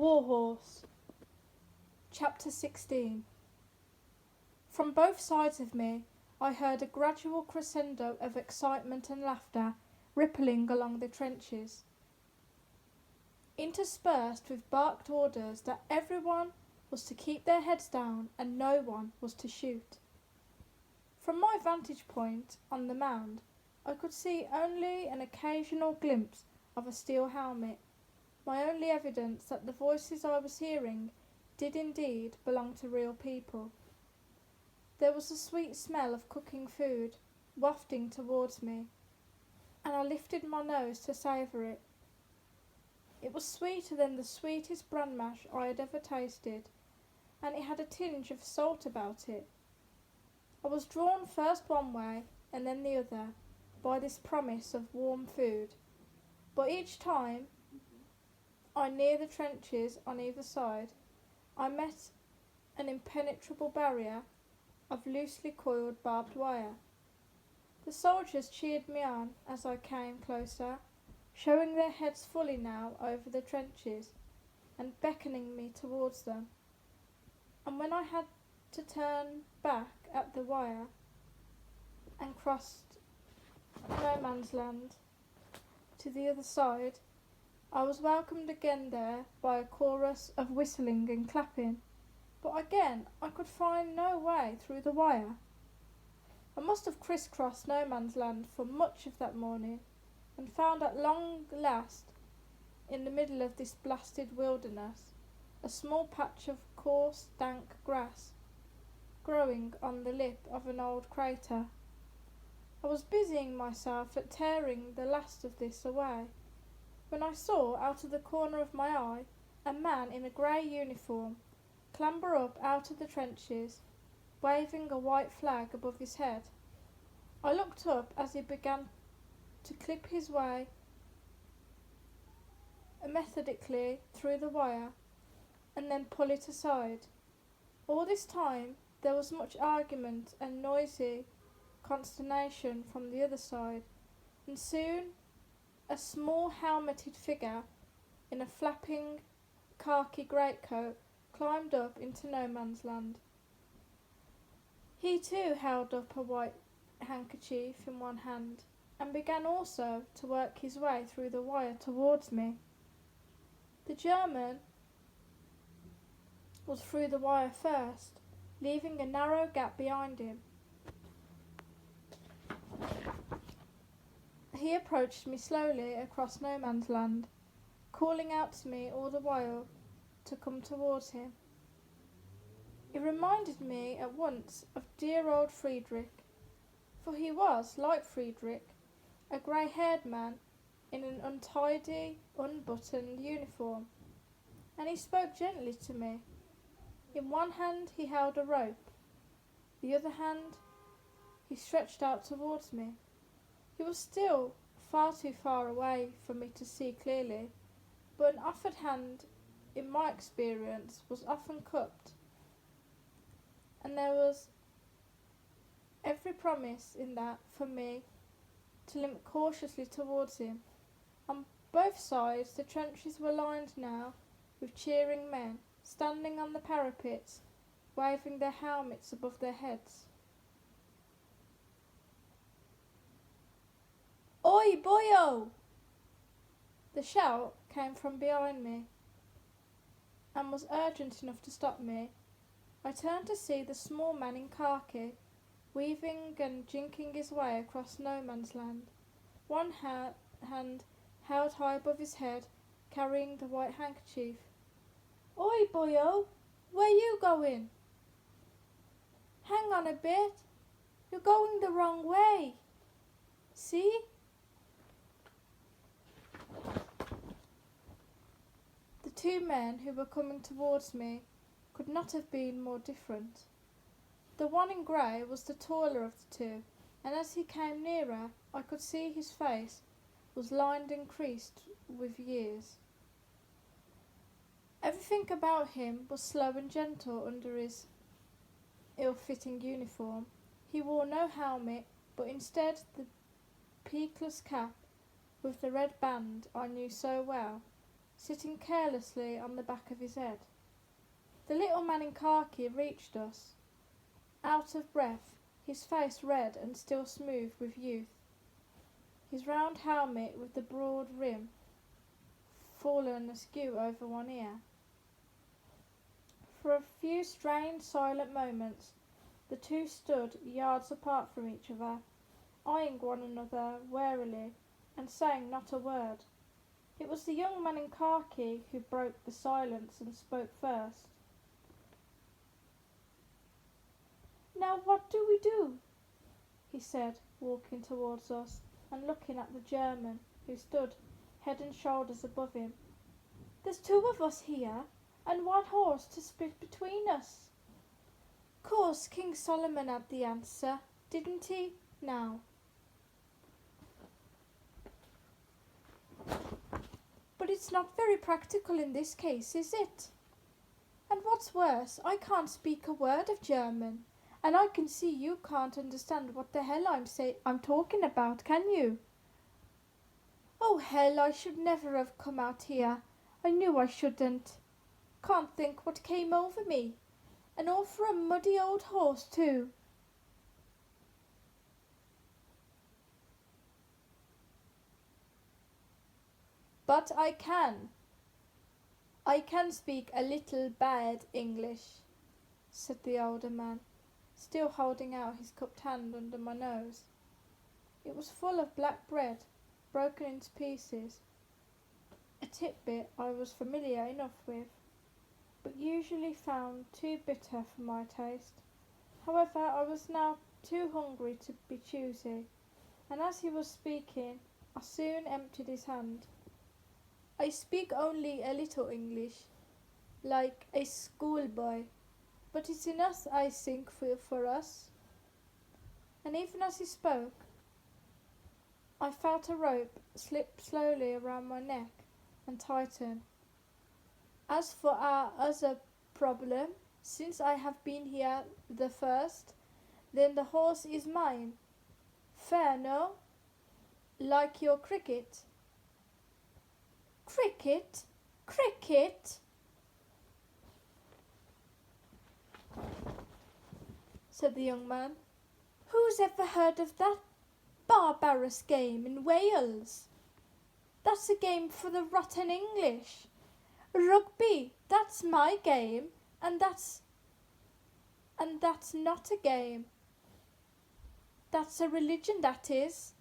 Warhorse Chapter 16. From both sides of me I heard a gradual crescendo of excitement and laughter rippling along the trenches, interspersed with barked orders that everyone was to keep their heads down and no one was to shoot. From my vantage point on the mound, I could see only an occasional glimpse of a steel helmet, my only evidence that the voices I was hearing did indeed belong to real people. There was a sweet smell of cooking food wafting towards me, and I lifted my nose to savour it. It was sweeter than the sweetest bran mash I had ever tasted, and it had a tinge of salt about it. I was drawn first one way and then the other by this promise of warm food, but each time I neared the trenches on either side, I met an impenetrable barrier of loosely coiled barbed wire. The soldiers cheered me on as I came closer, showing their heads fully now over the trenches and beckoning me towards them. And when I had to turn back at the wire and crossed no man's land to the other side, I was welcomed again there by a chorus of whistling and clapping, but again I could find no way through the wire. I must have crisscrossed no man's land for much of that morning, and found at long last, in the middle of this blasted wilderness, a small patch of coarse, dank grass, growing on the lip of an old crater. I was busying myself at tearing the last of this away, when I saw out of the corner of my eye a man in a grey uniform clamber up out of the trenches, waving a white flag above his head. I looked up as he began to clip his way methodically through the wire and then pull it aside. All this time there was much argument and noisy consternation from the other side, and soon a small helmeted figure in a flapping khaki greatcoat climbed up into no man's land. He too held up a white handkerchief in one hand and began also to work his way through the wire towards me. The German was through the wire first, leaving a narrow gap behind him. He approached me slowly across no man's land, calling out to me all the while to come towards him. It reminded me at once of dear old Friedrich, for he was, like Friedrich, a grey-haired man in an untidy, unbuttoned uniform, and he spoke gently to me. In one hand he held a rope, the other hand he stretched out towards me. He was still far too far away for me to see clearly, but an offered hand, in my experience, was often cupped, and there was every promise in that for me to limp cautiously towards him. On both sides the trenches were lined now with cheering men, standing on the parapets, waving their helmets above their heads. "Oi, boyo!" The shout came from behind me and was urgent enough to stop me. I turned to see the small man in khaki, weaving and jinking his way across no man's land, one hand held high above his head, carrying the white handkerchief. "Oi, boyo! Where you going?" "Hang on a bit. You're going the wrong way. See?" The two men who were coming towards me could not have been more different. The one in grey was the taller of the two, and as he came nearer I could see his face was lined and creased with years. Everything about him was slow and gentle under his ill-fitting uniform. He wore no helmet, but instead the peakless cap with the red band I knew so well, sitting carelessly on the back of his head. The little man in khaki reached us, out of breath, his face red and still smooth with youth, his round helmet with the broad rim fallen askew over one ear. For a few strained, silent moments, the two stood yards apart from each other, eyeing one another warily and saying not a word. It was the young man in khaki who broke the silence and spoke first. "Now what do we do?" he said, walking towards us and looking at the German, who stood head and shoulders above him. "There's two of us here, and one horse to split between us. Course King Solomon had the answer, didn't he? Now. But it's not very practical in this case, is it? And what's worse, I can't speak a word of German, and I can see you can't understand what the hell I'm talking about, can you? Oh hell, I should never have come out here. I knew I shouldn't. Can't think what came over me. And all for a muddy old horse too." "But I can. I can speak a little bad English," said the older man, still holding out his cupped hand under my nose. It was full of black bread, broken into pieces, a tidbit I was familiar enough with, but usually found too bitter for my taste. However, I was now too hungry to be choosy, and as he was speaking, I soon emptied his hand. "I speak only a little English, like a schoolboy, but it's enough, I think, for us." And even as he spoke, I felt a rope slip slowly around my neck and tighten. "As for our other problem, since I have been here the first, then the horse is mine. Fair, no? Like your cricket." "Cricket? Cricket?" said the young man. "Who's ever heard of that barbarous game in Wales? That's a game for the rotten English. Rugby, that's my game, and that's not a game. That's a religion, that is.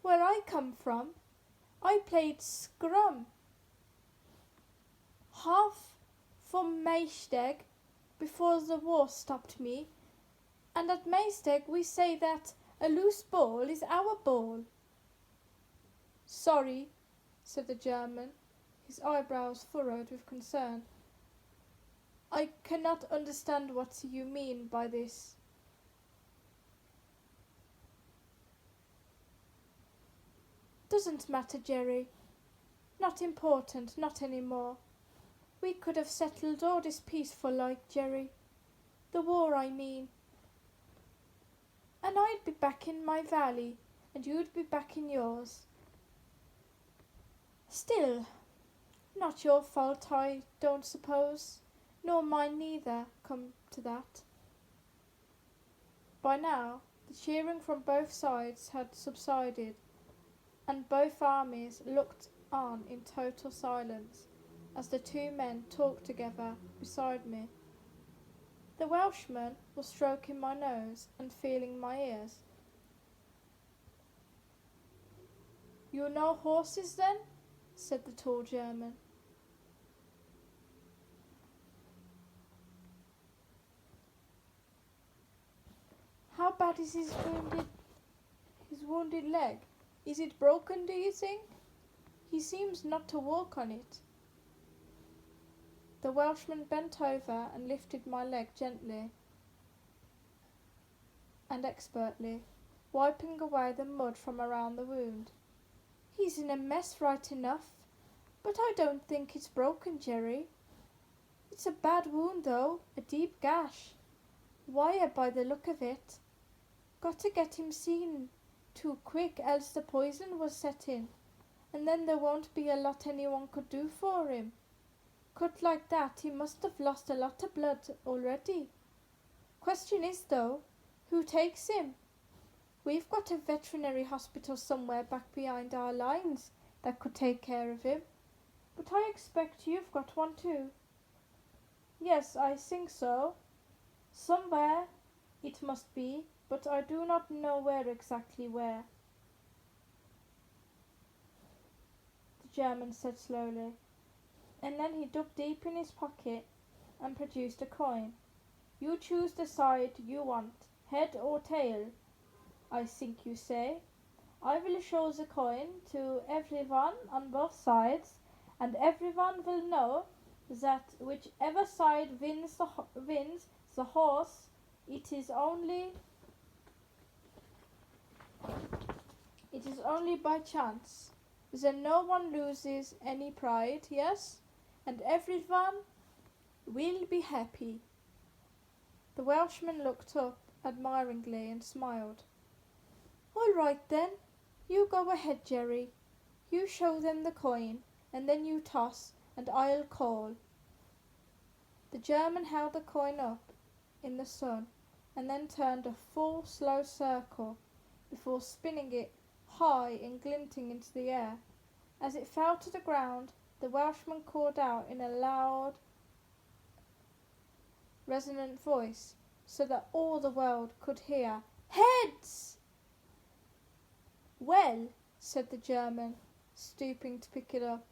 Where I come from, I played scrum, half for Maesteg before the war stopped me, and at Maesteg we say that a loose ball is our ball." "Sorry," said the German, his eyebrows furrowed with concern. "I cannot understand what you mean by this." "Doesn't matter, Jerry. Not important, not any more. We could have settled all this peaceful like, Jerry. The war, I mean. And I'd be back in my valley, and you'd be back in yours. Still, not your fault, I don't suppose, nor mine neither, come to that." By now, the cheering from both sides had subsided, and both armies looked on in total silence as the two men talked together beside me. The Welshman was stroking my nose and feeling my ears. "You know horses, then?" said the tall German. "How bad is his wounded leg? Is it broken, do you think? He seems not to walk on it." The Welshman bent over and lifted my leg gently and expertly, wiping away the mud from around the wound. "He's in a mess right enough, but I don't think it's broken, Jerry. It's a bad wound though, a deep gash. Wire by the look of it. Got to get him seen to quick, else the poison was set in, and then there won't be a lot anyone could do for him. Cut like that, he must have lost a lot of blood already. Question is, though, who takes him? We've got a veterinary hospital somewhere back behind our lines that could take care of him. But I expect you've got one too. Yes, I think so. Somewhere it must be, but I do not know where exactly where. The German said slowly, and then he dug deep in his pocket and produced a coin. You choose the side you want, head or tail, I think you say. I will show the coin to everyone on both sides, and everyone will know that whichever side wins the horse, it is only by chance. Then no one loses any pride, yes? And everyone will be happy. The Welshman looked up admiringly and smiled. All right then, you go ahead, Jerry. You show them the coin, and then you toss, and I'll call. The German held the coin up in the sun, and then turned a full, slow circle before spinning it high and glinting into the air. As it fell to the ground, the Welshman called out in a loud, resonant voice, so that all the world could hear, Heads! Well, said the German, stooping to pick it up,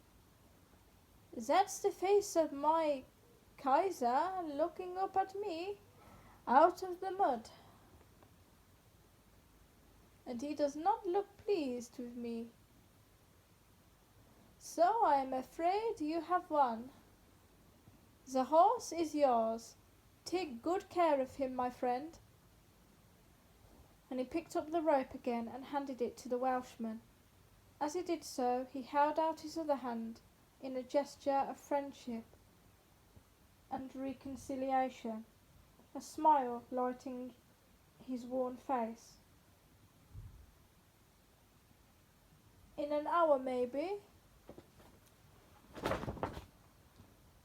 that's the face of my Kaiser looking up at me out of the mud. And he does not look pleased with me. So I am afraid you have won. The horse is yours. Take good care of him, my friend. And he picked up the rope again and handed it to the Welshman. As he did so, he held out his other hand in a gesture of friendship and reconciliation, a smile lighting his worn face. In an hour, maybe,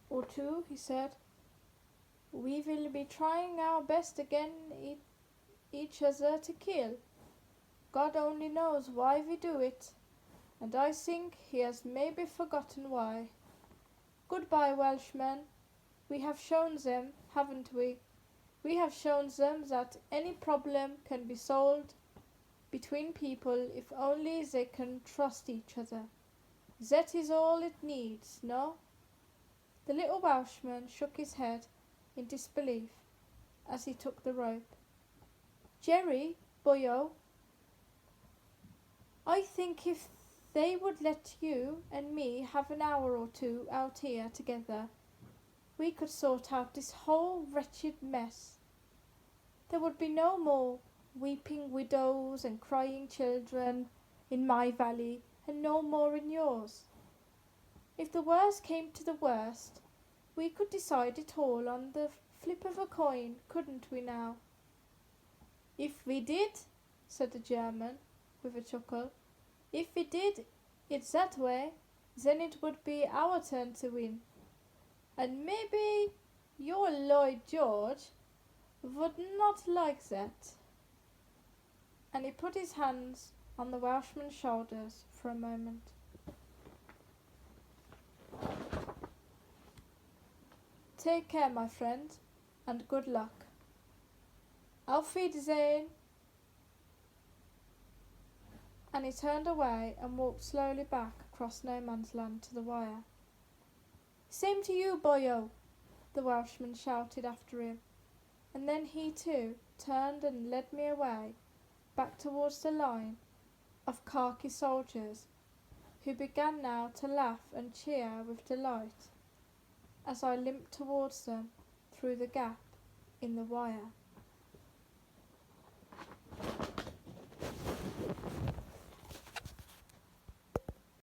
or two, he said, we will be trying our best again each other to kill. God only knows why we do it, and I think he has maybe forgotten why. Goodbye, Welshmen. We have shown them, haven't we? We have shown them that any problem can be solved between people if only they can trust each other. That is all it needs, no? The little Welshman shook his head in disbelief as he took the rope. Jerry, boyo, I think if they would let you and me have an hour or two out here together, we could sort out this whole wretched mess. There would be no more weeping widows and crying children in my valley, and no more in yours. If the worst came to the worst, we could decide it all on the flip of a coin, couldn't we now? If we did, said the German with a chuckle, if we did it that way, then it would be our turn to win. And maybe your Lloyd George would not like that. And he put his hands on the Welshman's shoulders for a moment. Take care, my friend, and good luck. Auf Wiedersehen. And he turned away and walked slowly back across no man's land to the wire. Same to you, boyo, the Welshman shouted after him, and then he too turned and led me away, back towards the line of khaki soldiers, who began now to laugh and cheer with delight as I limped towards them through the gap in the wire.